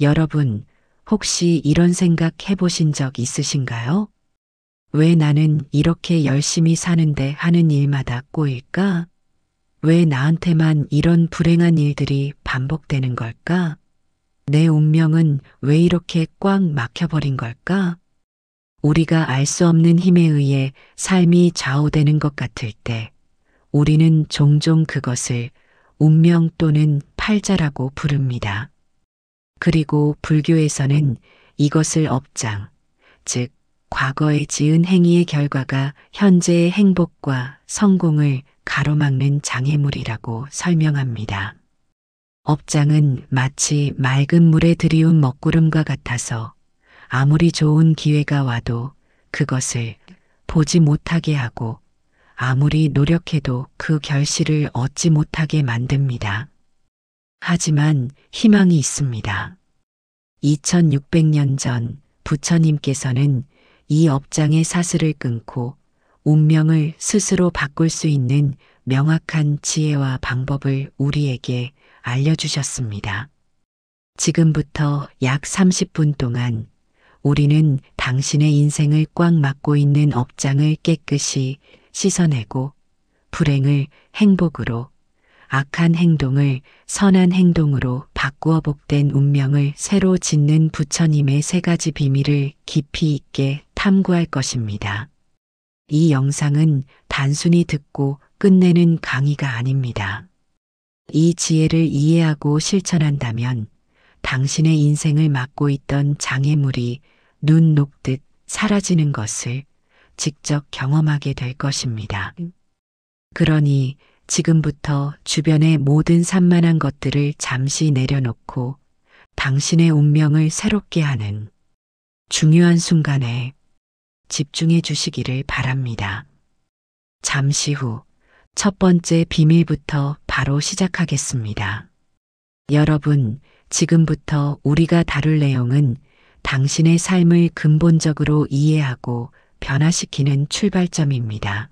여러분, 혹시 이런 생각 해보신 적 있으신가요? 왜 나는 이렇게 열심히 사는데 하는 일마다 꼬일까? 왜 나한테만 이런 불행한 일들이 반복되는 걸까? 내 운명은 왜 이렇게 꽉 막혀버린 걸까? 우리가 알 수 없는 힘에 의해 삶이 좌우되는 것 같을 때 우리는 종종 그것을 운명 또는 팔자라고 부릅니다. 그리고 불교에서는 이것을 업장, 즉 과거에 지은 행위의 결과가 현재의 행복과 성공을 가로막는 장애물이라고 설명합니다. 업장은 마치 맑은 물에 들이운 먹구름과 같아서 아무리 좋은 기회가 와도 그것을 보지 못하게 하고 아무리 노력해도 그 결실을 얻지 못하게 만듭니다. 하지만 희망이 있습니다. 2600년 전 부처님께서는 이 업장의 사슬을 끊고 운명을 스스로 바꿀 수 있는 명확한 지혜와 방법을 우리에게 알려주셨습니다. 지금부터 약 30분 동안 우리는 당신의 인생을 꽉 막고 있는 업장을 깨끗이 씻어내고 불행을 행복으로, 악한 행동을 선한 행동으로 바꾸어 복된 운명을 새로 짓는 부처님의 세 가지 비밀을 깊이 있게 탐구할 것입니다. 이 영상은 단순히 듣고 끝내는 강의가 아닙니다. 이 지혜를 이해하고 실천한다면 당신의 인생을 막고 있던 장애물이 눈 녹듯 사라지는 것을 직접 경험하게 될 것입니다. 그러니 지금부터 주변의 모든 산만한 것들을 잠시 내려놓고 당신의 운명을 새롭게 하는 중요한 순간에 집중해 주시기를 바랍니다. 잠시 후 첫 번째 비밀부터 바로 시작하겠습니다. 여러분, 지금부터 우리가 다룰 내용은 당신의 삶을 근본적으로 이해하고 변화시키는 출발점입니다.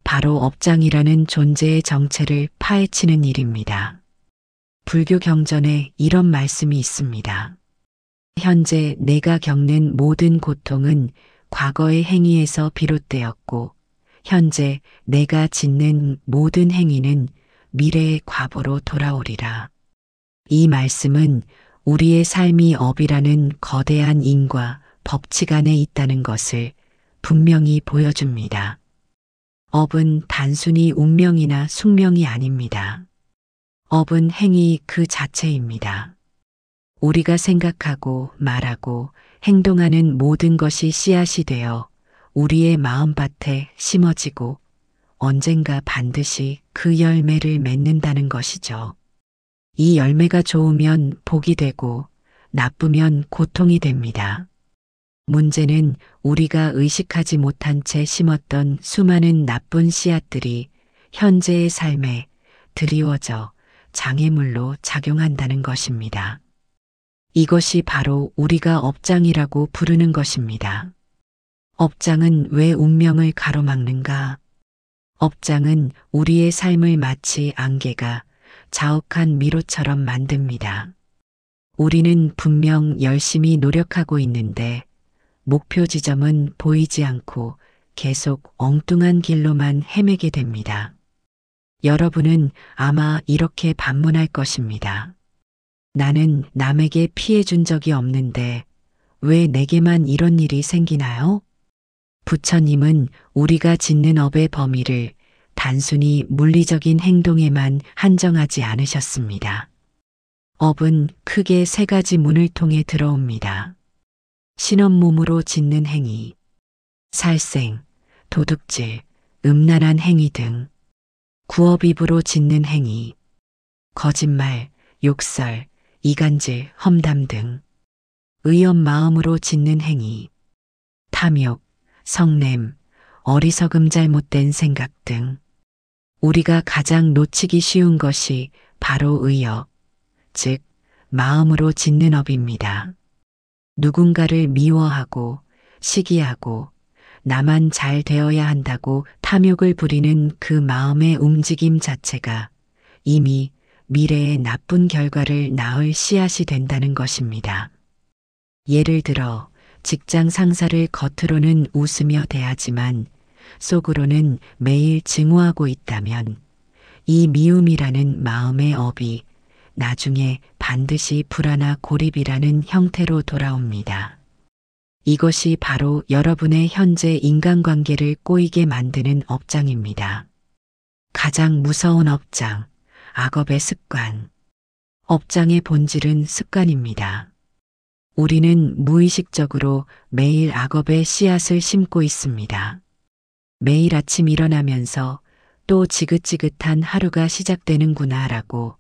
바로 업장이라는 존재의 정체를 파헤치는 일입니다. 불교 경전에 이런 말씀이 있습니다. 현재 내가 겪는 모든 고통은 과거의 행위에서 비롯되었고 현재 내가 짓는 모든 행위는 미래의 과보로 돌아오리라. 이 말씀은 우리의 삶이 업이라는 거대한 인과 법칙 안에 있다는 것을 분명히 보여줍니다. 업은 단순히 운명이나 숙명이 아닙니다. 업은 행위 그 자체입니다. 우리가 생각하고 말하고 행동하는 모든 것이 씨앗이 되어 우리의 마음밭에 심어지고 언젠가 반드시 그 열매를 맺는다는 것이죠. 이 열매가 좋으면 복이 되고 나쁘면 고통이 됩니다. 문제는 우리가 의식하지 못한 채 심었던 수많은 나쁜 씨앗들이 현재의 삶에 드리워져 장애물로 작용한다는 것입니다. 이것이 바로 우리가 업장이라고 부르는 것입니다. 업장은 왜 운명을 가로막는가? 업장은 우리의 삶을 마치 안개가 자욱한 미로처럼 만듭니다. 우리는 분명 열심히 노력하고 있는데 목표 지점은 보이지 않고 계속 엉뚱한 길로만 헤매게 됩니다. 여러분은 아마 이렇게 반문할 것입니다. 나는 남에게 피해 준 적이 없는데 왜 내게만 이런 일이 생기나요? 부처님은 우리가 짓는 업의 범위를 단순히 물리적인 행동에만 한정하지 않으셨습니다. 업은 크게 세 가지 문을 통해 들어옵니다. 신혼몸으로 짓는 행위, 살생, 도둑질, 음란한 행위 등, 구업입으로 짓는 행위, 거짓말, 욕설, 이간질, 험담 등, 의업 마음으로 짓는 행위, 탐욕, 성냄, 어리석음 잘못된 생각 등 우리가 가장 놓치기 쉬운 것이 바로 의업, 즉 마음으로 짓는 업입니다. 누군가를 미워하고 시기하고 나만 잘 되어야 한다고 탐욕을 부리는 그 마음의 움직임 자체가 이미 미래의 나쁜 결과를 낳을 씨앗이 된다는 것입니다. 예를 들어 직장 상사를 겉으로는 웃으며 대하지만 속으로는 매일 증오하고 있다면 이 미움이라는 마음의 업이 나중에 반드시 불화나 고립이라는 형태로 돌아옵니다. 이것이 바로 여러분의 현재 인간관계를 꼬이게 만드는 업장입니다. 가장 무서운 업장, 악업의 습관. 업장의 본질은 습관입니다. 우리는 무의식적으로 매일 악업의 씨앗을 심고 있습니다. 매일 아침 일어나면서 또 지긋지긋한 하루가 시작되는구나라고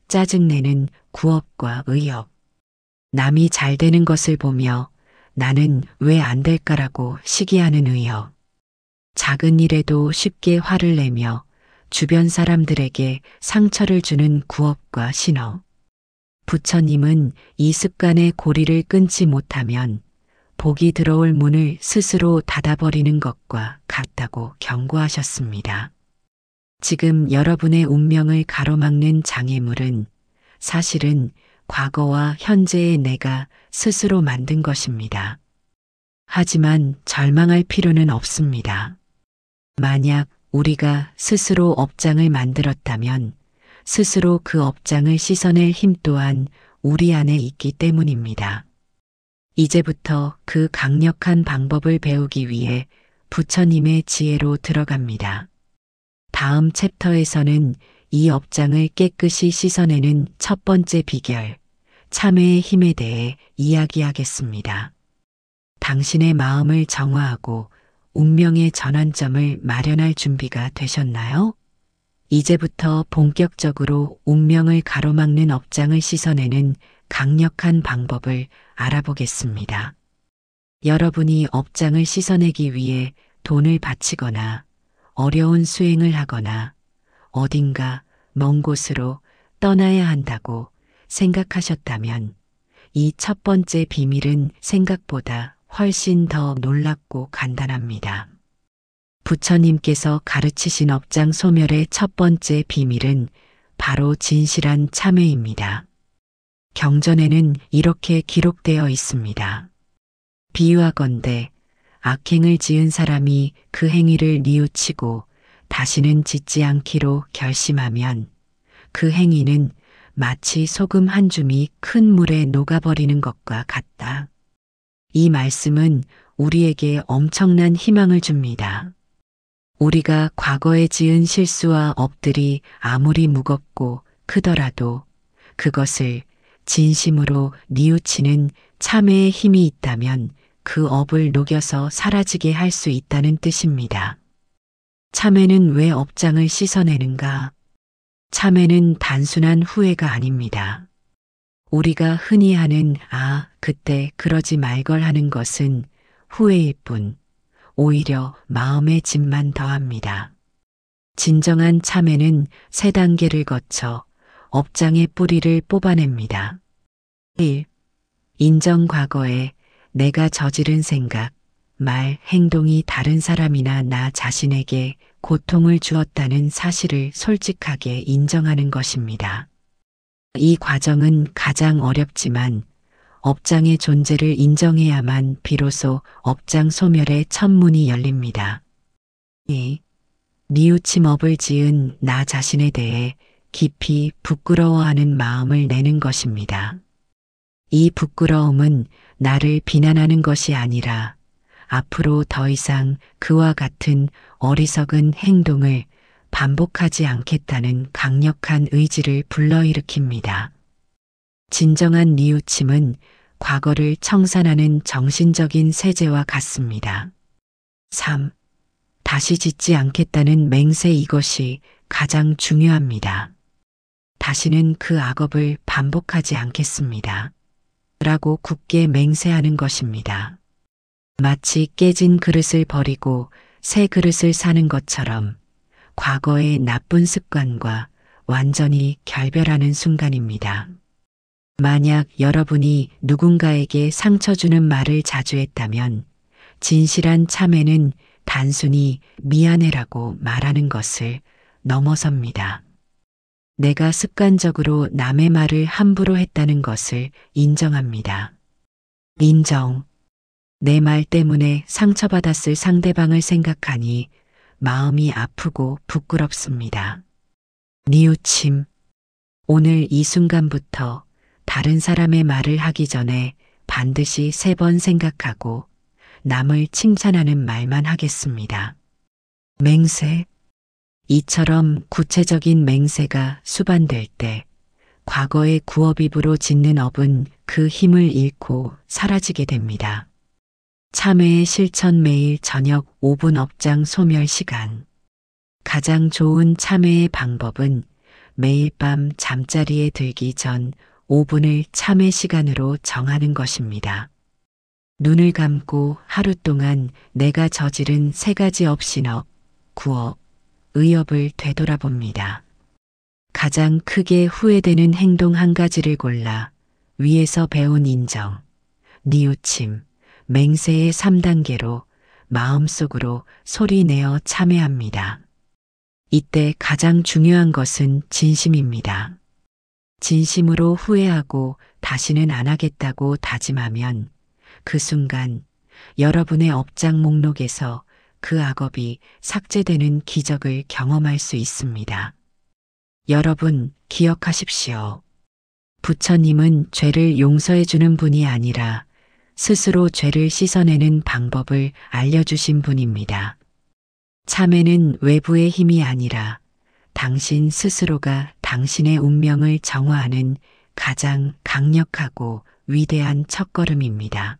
짜증내는 구업과 의업. 남이 잘 되는 것을 보며 나는 왜 안 될까라고 시기하는 의업. 작은 일에도 쉽게 화를 내며 주변 사람들에게 상처를 주는 구업과 신업. 부처님은 이 습관의 고리를 끊지 못하면 복이 들어올 문을 스스로 닫아버리는 것과 같다고 경고하셨습니다. 지금 여러분의 운명을 가로막는 장애물은 사실은 과거와 현재의 내가 스스로 만든 것입니다. 하지만 절망할 필요는 없습니다. 만약 우리가 스스로 업장을 만들었다면 스스로 그 업장을 씻어낼 힘 또한 우리 안에 있기 때문입니다. 이제부터 그 강력한 방법을 배우기 위해 부처님의 지혜로 들어갑니다. 다음 챕터에서는 이 업장을 깨끗이 씻어내는 첫 번째 비결, 참회의 힘에 대해 이야기하겠습니다. 당신의 마음을 정화하고 운명의 전환점을 마련할 준비가 되셨나요? 이제부터 본격적으로 운명을 가로막는 업장을 씻어내는 강력한 방법을 알아보겠습니다. 여러분이 업장을 씻어내기 위해 돈을 바치거나 어려운 수행을 하거나 어딘가 먼 곳으로 떠나야 한다고 생각하셨다면 이 첫 번째 비밀은 생각보다 훨씬 더 놀랍고 간단합니다. 부처님께서 가르치신 업장 소멸의 첫 번째 비밀은 바로 진실한 참회입니다. 경전에는 이렇게 기록되어 있습니다. 비유하건대 악행을 지은 사람이 그 행위를 뉘우치고 다시는 짓지 않기로 결심하면 그 행위는 마치 소금 한 줌이 큰 물에 녹아버리는 것과 같다. 이 말씀은 우리에게 엄청난 희망을 줍니다. 우리가 과거에 지은 실수와 업들이 아무리 무겁고 크더라도 그것을 진심으로 뉘우치는 참회의 힘이 있다면 그 업을 녹여서 사라지게 할 수 있다는 뜻입니다. 참회는 왜 업장을 씻어내는가? 참회는 단순한 후회가 아닙니다. 우리가 흔히 하는 그때 그러지 말걸 하는 것은 후회일 뿐 오히려 마음의 짐만 더합니다. 진정한 참회는 세 단계를 거쳐 업장의 뿌리를 뽑아냅니다. 1. 인정 과거에 내가 저지른 생각, 말, 행동이 다른 사람이나 나 자신에게 고통을 주었다는 사실을 솔직하게 인정하는 것입니다. 이 과정은 가장 어렵지만 업장의 존재를 인정해야만 비로소 업장 소멸의 첫 문이 열립니다. 2. 뉘우침 업을 지은 나 자신에 대해 깊이 부끄러워하는 마음을 내는 것입니다. 이 부끄러움은 나를 비난하는 것이 아니라 앞으로 더 이상 그와 같은 어리석은 행동을 반복하지 않겠다는 강력한 의지를 불러일으킵니다. 진정한 뉘우침은 과거를 청산하는 정신적인 세제와 같습니다. 3. 다시 짓지 않겠다는 맹세. 이것이 가장 중요합니다. 다시는 그 악업을 반복하지 않겠습니다. 라고 굳게 맹세하는 것입니다. 마치 깨진 그릇을 버리고 새 그릇을 사는 것처럼 과거의 나쁜 습관과 완전히 결별하는 순간입니다. 만약 여러분이 누군가에게 상처 주는 말을 자주 했다면 진실한 참회는 단순히 미안해라고 말하는 것을 넘어섭니다. 내가 습관적으로 남의 말을 함부로 했다는 것을 인정합니다. 인정. 내 말 때문에 상처받았을 상대방을 생각하니 마음이 아프고 부끄럽습니다. 뉘우침. 오늘 이 순간부터 다른 사람의 말을 하기 전에 반드시 3번 생각하고 남을 칭찬하는 말만 하겠습니다. 맹세. 이처럼 구체적인 맹세가 수반될 때 과거의 구업입으로 짓는 업은 그 힘을 잃고 사라지게 됩니다. 참회의 실천. 매일 저녁 5분 업장 소멸 시간. 가장 좋은 참회의 방법은 매일 밤 잠자리에 들기 전 5분을 참회 시간으로 정하는 것입니다. 눈을 감고 하루 동안 내가 저지른 3가지 업신업, 구업, 의업을 되돌아봅니다. 가장 크게 후회되는 행동 1가지를 골라 위에서 배운 인정, 뉘우침, 맹세의 3단계로 마음속으로 소리내어 참회합니다. 이때 가장 중요한 것은 진심입니다. 진심으로 후회하고 다시는 안 하겠다고 다짐하면 그 순간 여러분의 업장 목록에서 그 악업이 삭제되는 기적을 경험할 수 있습니다. 여러분 기억하십시오. 부처님은 죄를 용서해 주는 분이 아니라 스스로 죄를 씻어내는 방법을 알려주신 분입니다. 참회는 외부의 힘이 아니라 당신 스스로가 당신의 운명을 정화하는 가장 강력하고 위대한 첫걸음입니다.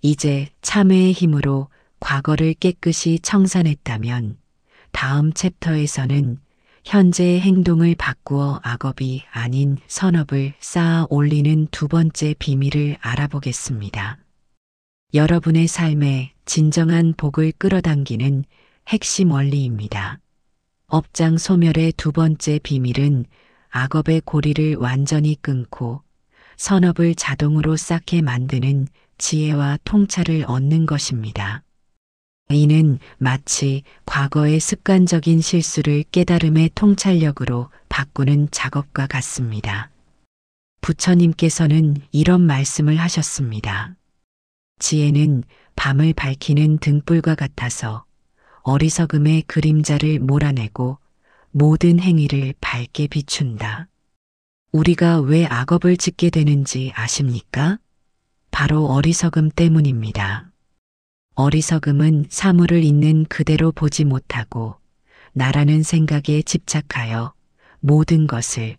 이제 참회의 힘으로 과거를 깨끗이 청산했다면 다음 챕터에서는 현재의 행동을 바꾸어 악업이 아닌 선업을 쌓아 올리는 2번째 비밀을 알아보겠습니다. 여러분의 삶에 진정한 복을 끌어당기는 핵심 원리입니다. 업장 소멸의 2번째 비밀은 악업의 고리를 완전히 끊고 선업을 자동으로 쌓게 만드는 지혜와 통찰을 얻는 것입니다. 이는 마치 과거의 습관적인 실수를 깨달음의 통찰력으로 바꾸는 작업과 같습니다. 부처님께서는 이런 말씀을 하셨습니다. 지혜는 밤을 밝히는 등불과 같아서 어리석음의 그림자를 몰아내고 모든 행위를 밝게 비춘다. 우리가 왜 악업을 짓게 되는지 아십니까? 바로 어리석음 때문입니다. 어리석음은 사물을 있는 그대로 보지 못하고 나라는 생각에 집착하여 모든 것을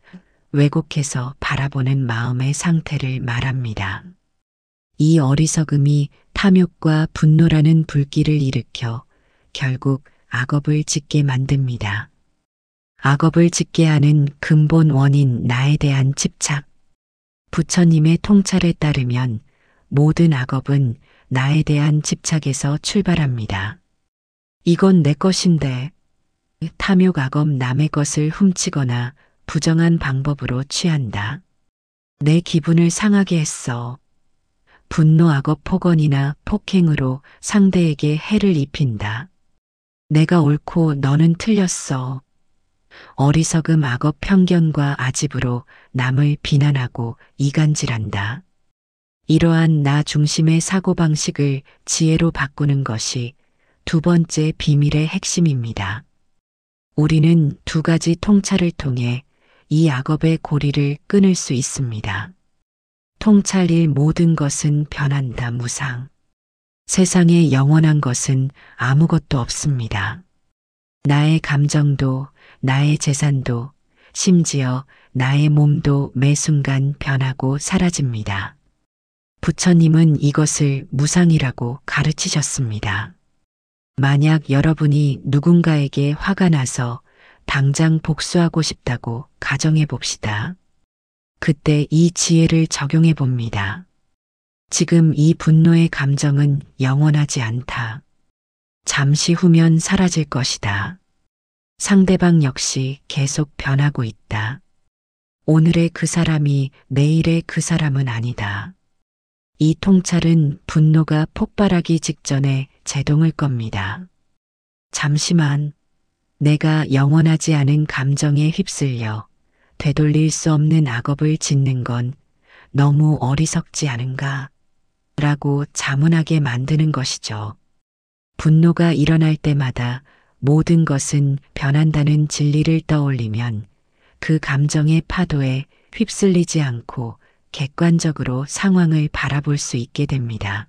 왜곡해서 바라보는 마음의 상태를 말합니다. 이 어리석음이 탐욕과 분노라는 불길을 일으켜 결국 악업을 짓게 만듭니다. 악업을 짓게 하는 근본 원인 나에 대한 집착. 부처님의 통찰에 따르면 모든 악업은 나에 대한 집착에서 출발합니다. 이건 내 것인데. 탐욕 악업. 남의 것을 훔치거나 부정한 방법으로 취한다. 내 기분을 상하게 했어. 분노 악업. 폭언이나 폭행으로 상대에게 해를 입힌다. 내가 옳고 너는 틀렸어. 어리석음 악업. 편견과 아집으로 남을 비난하고 이간질한다. 이러한 나 중심의 사고방식을 지혜로 바꾸는 것이 2번째 비밀의 핵심입니다. 우리는 2가지 통찰을 통해 이 악업의 고리를 끊을 수 있습니다. 통찰 1. 모든 것은 변한다. 무상. 세상에 영원한 것은 아무것도 없습니다. 나의 감정도, 나의 재산도, 심지어 나의 몸도 매 순간 변하고 사라집니다. 부처님은 이것을 무상이라고 가르치셨습니다. 만약 여러분이 누군가에게 화가 나서 당장 복수하고 싶다고 가정해 봅시다. 그때 이 지혜를 적용해 봅니다. 지금 이 분노의 감정은 영원하지 않다. 잠시 후면 사라질 것이다. 상대방 역시 계속 변하고 있다. 오늘의 그 사람이 내일의 그 사람은 아니다. 이 통찰은 분노가 폭발하기 직전에 제동을 겁니다. 잠시만, 내가 영원하지 않은 감정에 휩쓸려 되돌릴 수 없는 악업을 짓는 건 너무 어리석지 않은가? 라고 자문하게 만드는 것이죠. 분노가 일어날 때마다 모든 것은 변한다는 진리를 떠올리면 그 감정의 파도에 휩쓸리지 않고 객관적으로 상황을 바라볼 수 있게 됩니다.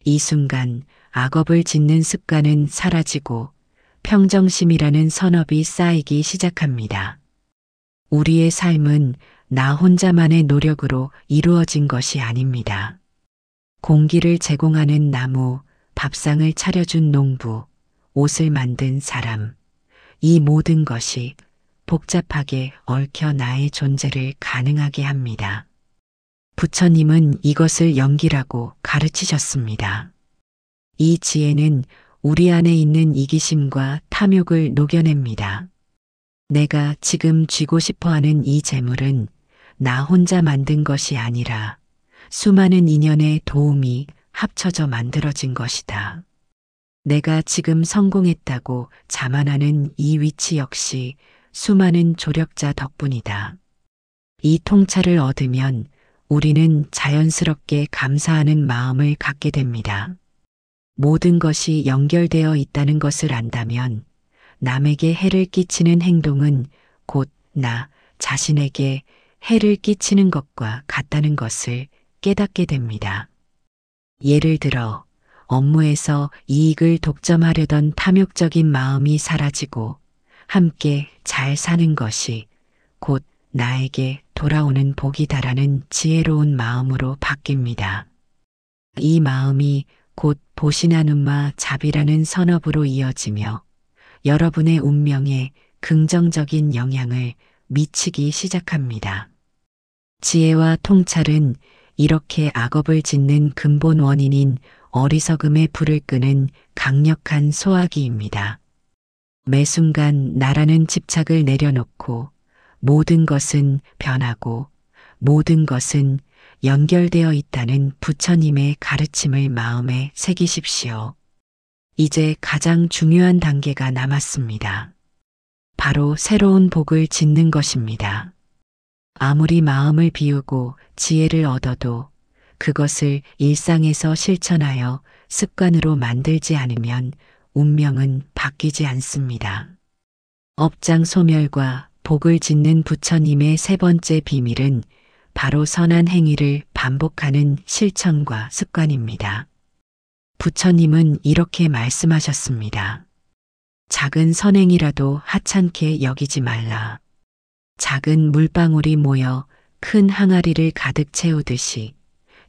이 순간 악업을 짓는 습관은 사라지고 평정심이라는 선업이 쌓이기 시작합니다. 우리의 삶은 나 혼자만의 노력으로 이루어진 것이 아닙니다. 공기를 제공하는 나무, 밥상을 차려준 농부, 옷을 만든 사람, 이 모든 것이 복잡하게 얽혀 나의 존재를 가능하게 합니다. 부처님은 이것을 연기라고 가르치셨습니다. 이 지혜는 우리 안에 있는 이기심과 탐욕을 녹여냅니다. 내가 지금 쥐고 싶어하는 이 재물은 나 혼자 만든 것이 아니라 수많은 인연의 도움이 합쳐져 만들어진 것이다. 내가 지금 성공했다고 자만하는 이 위치 역시 수많은 조력자 덕분이다. 이 통찰을 얻으면 우리는 자연스럽게 감사하는 마음을 갖게 됩니다. 모든 것이 연결되어 있다는 것을 안다면 남에게 해를 끼치는 행동은 곧 나 자신에게 해를 끼치는 것과 같다는 것을 깨닫게 됩니다. 예를 들어 업무에서 이익을 독점하려던 탐욕적인 마음이 사라지고 함께 잘 사는 것이 곧 나에게 돌아오는 복이다라는 지혜로운 마음으로 바뀝니다. 이 마음이 곧 보시나눔마 자비라는 선업으로 이어지며 여러분의 운명에 긍정적인 영향을 미치기 시작합니다. 지혜와 통찰은 이렇게 악업을 짓는 근본 원인인 어리석음의 불을 끄는 강력한 소화기입니다. 매 순간 나라는 집착을 내려놓고 모든 것은 변하고 모든 것은 연결되어 있다는 부처님의 가르침을 마음에 새기십시오. 이제 가장 중요한 단계가 남았습니다. 바로 새로운 복을 짓는 것입니다. 아무리 마음을 비우고 지혜를 얻어도 그것을 일상에서 실천하여 습관으로 만들지 않으면 운명은 바뀌지 않습니다. 업장 소멸과 복을 짓는 부처님의 세 번째 비밀은 바로 선한 행위를 반복하는 실천과 습관입니다. 부처님은 이렇게 말씀하셨습니다. 작은 선행이라도 하찮게 여기지 말라. 작은 물방울이 모여 큰 항아리를 가득 채우듯이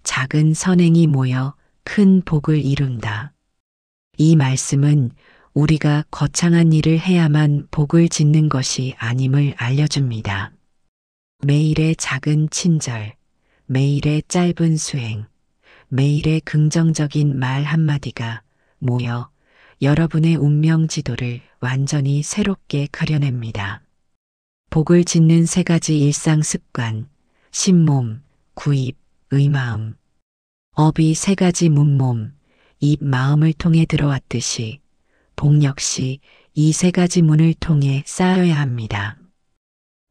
작은 선행이 모여 큰 복을 이룬다. 이 말씀은 우리가 거창한 일을 해야만 복을 짓는 것이 아님을 알려줍니다. 매일의 작은 친절, 매일의 짧은 수행, 매일의 긍정적인 말 한마디가 모여 여러분의 운명 지도를 완전히 새롭게 그려냅니다. 복을 짓는 세 가지 일상 습관, 신몸, 구입, 의마음. 업이 세 가지 문몸, 입, 마음을 통해 들어왔듯이 복 역시 이 세 가지 문을 통해 쌓여야 합니다.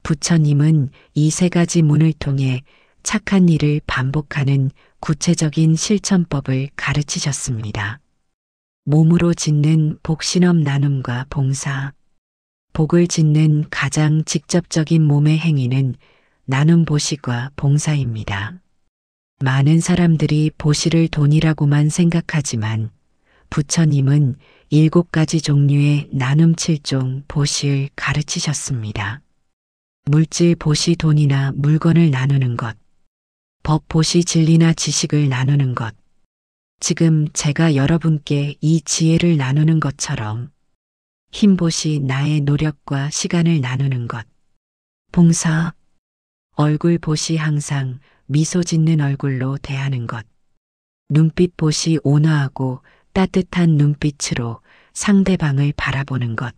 부처님은 이 세 가지 문을 통해 착한 일을 반복하는 구체적인 실천법을 가르치셨습니다. 몸으로 짓는 복신업 나눔과 봉사. 복을 짓는 가장 직접적인 몸의 행위는 나눔 보시과 봉사입니다. 많은 사람들이 보시를 돈이라고만 생각하지만 부처님은 7가지 종류의 나눔 7종 보시를 가르치셨습니다. 물질 보시 돈이나 물건을 나누는 것, 법 보시 진리나 지식을 나누는 것, 지금 제가 여러분께 이 지혜를 나누는 것처럼 힘 보시 나의 노력과 시간을 나누는 것, 봉사, 얼굴 보시 항상 미소 짓는 얼굴로 대하는 것, 눈빛 보시 온화하고 따뜻한 눈빛으로 상대방을 바라보는 것,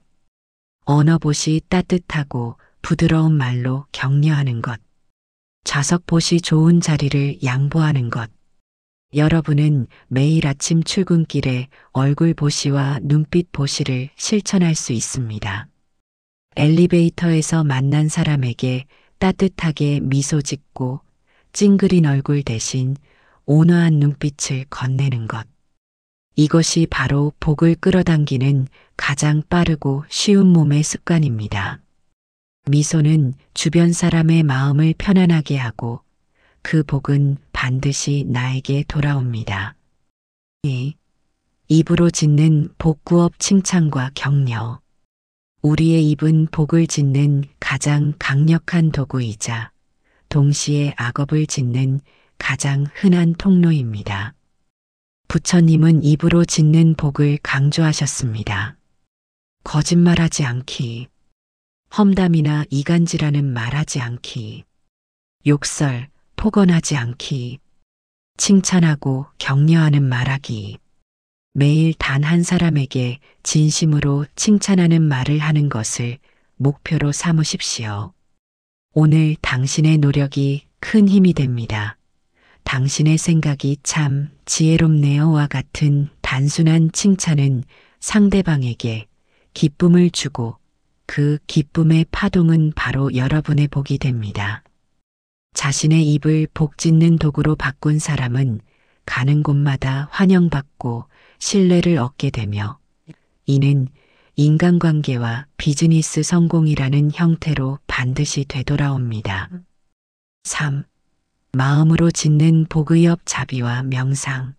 언어 보시 따뜻하고 부드러운 말로 격려하는 것, 좌석 보시 좋은 자리를 양보하는 것. 여러분은 매일 아침 출근길에 얼굴 보시와 눈빛 보시를 실천할 수 있습니다. 엘리베이터에서 만난 사람에게 따뜻하게 미소 짓고 찡그린 얼굴 대신 온화한 눈빛을 건네는 것. 이것이 바로 복을 끌어당기는 가장 빠르고 쉬운 몸의 습관입니다. 미소는 주변 사람의 마음을 편안하게 하고 그 복은 반드시 나에게 돌아옵니다. 2. 입으로 짓는 복구업 칭찬과 격려. 우리의 입은 복을 짓는 가장 강력한 도구이자 동시에 악업을 짓는 가장 흔한 통로입니다. 부처님은 입으로 짓는 복을 강조하셨습니다. 거짓말하지 않기, 험담이나 이간질하는 말하지 않기, 욕설, 폭언하지 않기, 칭찬하고 격려하는 말하기, 매일 단 한 사람에게 진심으로 칭찬하는 말을 하는 것을 목표로 삼으십시오. 오늘 당신의 노력이 큰 힘이 됩니다. 당신의 생각이 참 지혜롭네요와 같은 단순한 칭찬은 상대방에게 기쁨을 주고 그 기쁨의 파동은 바로 여러분의 복이 됩니다. 자신의 입을 복 짓는 도구로 바꾼 사람은 가는 곳마다 환영받고 신뢰를 얻게 되며 이는 인간관계와 비즈니스 성공이라는 형태로 반드시 되돌아옵니다. 3. 마음으로 짓는 복의업 자비와 명상.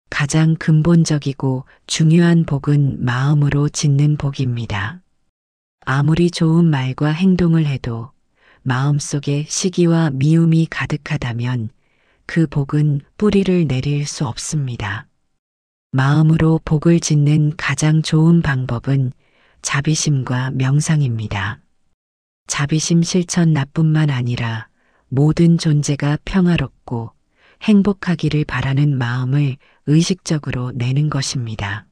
가장 근본적이고 중요한 복은 마음으로 짓는 복입니다. 아무리 좋은 말과 행동을 해도 마음속에 시기와 미움이 가득하다면 그 복은 뿌리를 내릴 수 없습니다. 마음으로 복을 짓는 가장 좋은 방법은 자비심과 명상입니다. 자비심 실천 나뿐만 아니라 모든 존재가 평화롭고 행복하기를 바라는 마음을 의식적으로 내는 것입니다.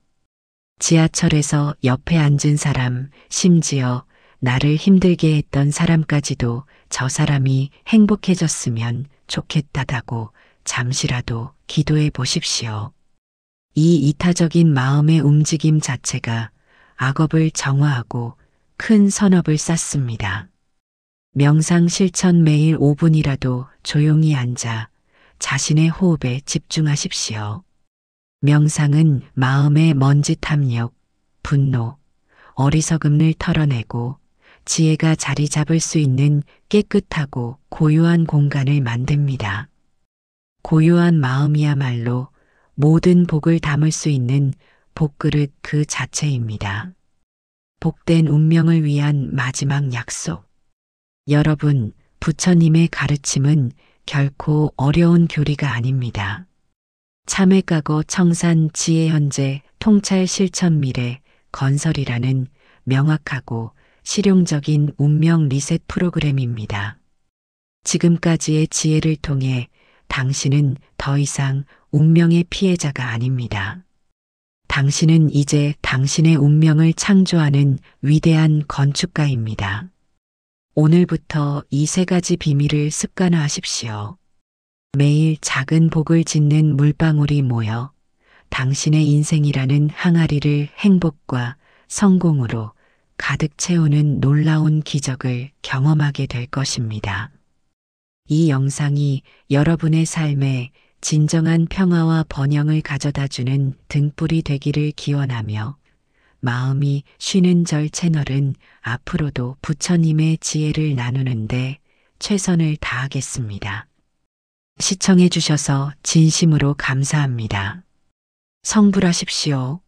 지하철에서 옆에 앉은 사람, 심지어 나를 힘들게 했던 사람까지도 저 사람이 행복해졌으면 좋겠다고 잠시라도 기도해 보십시오. 이 이타적인 마음의 움직임 자체가 악업을 정화하고 큰 선업을 쌓습니다. 명상 실천 매일 5분이라도 조용히 앉아 자신의 호흡에 집중하십시오. 명상은 마음의 먼지 탐욕, 분노, 어리석음을 털어내고 지혜가 자리 잡을 수 있는 깨끗하고 고요한 공간을 만듭니다. 고요한 마음이야말로 모든 복을 담을 수 있는 복그릇 그 자체입니다. 복된 운명을 위한 마지막 약속. 여러분, 부처님의 가르침은 결코 어려운 교리가 아닙니다. 참회각오 청산 지혜 현재 통찰 실천 미래 건설이라는 명확하고 실용적인 운명 리셋 프로그램입니다. 지금까지의 지혜를 통해 당신은 더 이상 운명의 피해자가 아닙니다. 당신은 이제 당신의 운명을 창조하는 위대한 건축가입니다. 오늘부터 이 3가지 비밀을 습관화하십시오. 매일 작은 복을 짓는 물방울이 모여 당신의 인생이라는 항아리를 행복과 성공으로 가득 채우는 놀라운 기적을 경험하게 될 것입니다. 이 영상이 여러분의 삶에 진정한 평화와 번영을 가져다주는 등불이 되기를 기원하며 마음이 쉬는 절 채널은 앞으로도 부처님의 지혜를 나누는데 최선을 다하겠습니다. 시청해 주셔서 진심으로 감사합니다. 성불하십시오.